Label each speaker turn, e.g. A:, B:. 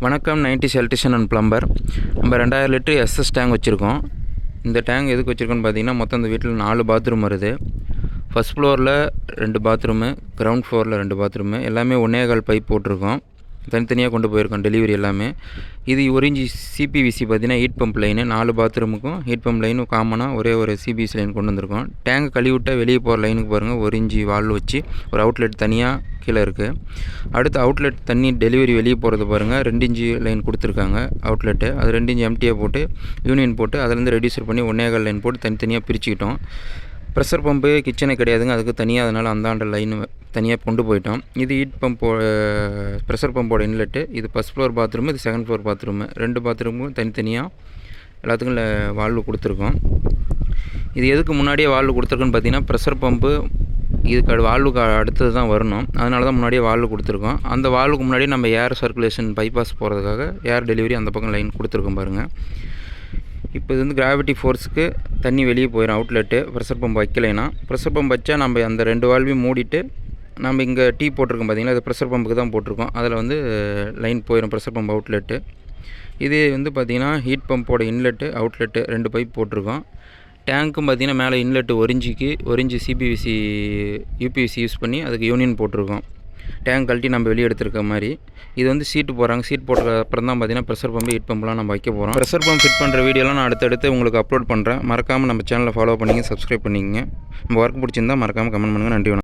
A: வணக்கம். 90s electrician and plumber. நம்ம 2000 litre SS tank வச்சுருக்கோம். இந்த டேங்க் எதுக்கு வச்சுருக்கோன்னு பார்த்தீங்கன்னா, மொத்தம் இந்த வீட்டில் 4 பாத்ரூம் வருது. ஃபஸ்ட் ஃப்ளோரில் 2 பாத்ரூமு, கிரவுண்ட் ஃப்ளோரில் 2 பாத்ரூமு, எல்லாமே 1.25 பைப் போட்டிருக்கோம். தனித்தனியாக கொண்டு போயிருக்கோம் டெலிவரி எல்லாமே. இது 1 இன்ச் சிபிவிசி பார்த்தீங்கன்னா ஹீட் பம்ப் லைனு, 4 பாத்ரூமுக்கும் ஹீட் பம்ப் லைனும் காமனாக ஒரே ஒரு சிபிவிசி லைன் கொண்டு வந்திருக்கோம். டேங்க் கழுவிவிட்டால் வெளியே போகிற லைனுக்கு பாருங்கள், 1 இன்ச் வால்வு வச்சு ஒரு அவுட்லெட் தனியாக கீழே இருக்குது. அடுத்து அவுட்லெட் தண்ணி டெலிவரி வெளியே போகிறது பாருங்கள், 2 இன்ச் லைன் கொடுத்துருக்காங்க அவுட்லெட்டு. அது 2 இன்ச் எம்டியாக போட்டு யூனியன் போட்டு அதிலேருந்து ரெடியூசர் பண்ணி 1.25 லைன் போட்டு தனித்தனியாக பிரிச்சுக்கிட்டோம். ப்ரெஷர் பம்பு கிச்சனு கிடையாதுங்க, அதுக்கு தனியாக, அதனால் அந்தாண்ட லைன் தனியாக கொண்டு போயிட்டோம். இது ஹீட் பம்போட ப்ரெஷர் பம்போட இன்லெட்டு. இது ஃபஸ்ட் ஃப்ளோர் பாத்ரூமு, இது செகண்ட் ஃப்ளோர் பாத்ரூமு. 2 பாத்ரூமும் தனித்தனியாக எல்லாத்துக்கும் வால்வு கொடுத்துருக்கோம். இது எதுக்கு முன்னாடியே வால்வு கொடுத்துருக்குன்னு பார்த்தீங்கன்னா, ப்ரெஷர் பம்பு இதுக்கு வால்வுக்கு அடுத்தது தான் வரணும், அதனால தான் முன்னாடியே வால்வு கொடுத்துருக்கோம். அந்த வால்வுக்கு முன்னாடி நம்ம ஏர் சர்க்குலேஷன் பைபாஸ் போகிறதுக்காக ஏர் டெலிவரி அந்த பக்கம் லைன் கொடுத்துருக்கோம் பாருங்கள். இப்போ இது வந்து கிராவிட்டி ஃபோர்ஸுக்கு தண்ணி வெளியே போயிடும் அவுட்லெட்டு. ப்ரெஷர் பம்ப் வைக்கலைன்னா, ப்ரெஷர் பம்ப் வச்சா நம்ம அந்த 2 வால்வையும் மூடிட்டு நம்ம இங்கே டீ போட்டிருக்கோம் பார்த்தீங்கன்னா, அது ப்ரெஷர் பம்புக்கு தான் போட்டிருக்கோம். அதில் வந்து லைன் போயிடும் ப்ரெஷர் பம்ப் அவுட்லெட்டு. இது வந்து பார்த்திங்கன்னா ஹீட் பம்போட இன்லெட்டு அவுட்லெட்டு 2 பைப் போட்டிருக்கோம். டேங்க்கும் பார்த்திங்கன்னா மேலே inlet 1 inch CPVC UPVC use பண்ணி அதுக்கு யூனியன் போட்டிருக்கோம். டேங்க் கழட்டி நம்ம வெளியே எடுத்துருக்க மாதிரி. இது வந்து சீட்டு போடுறாங்க. சீட் போட்ட அப்புறம் தான் பார்த்திங்கன்னா ப்ரெஷர் பம்பு ஹீட் பம்பெலாம் நம்ம வைக்க போகிறோம். ப்ரெஷர் பம்ப் ஃபிட் பண்ணுற வீடியோலாம் நான் அடுத்தடுத்து உங்களுக்கு அப்லோட் பண்ணுறேன். மறக்காமல் நம்ம சேனலை ஃபாலோ பண்ணிங்க, சப்ஸ்கிரைப் பண்ணிக்கங்க. நம்ம ஒர்க் பிடிச்சிருந்தால் மறக்காமல் கமெண்ட் பண்ணுங்கள். நன்றி.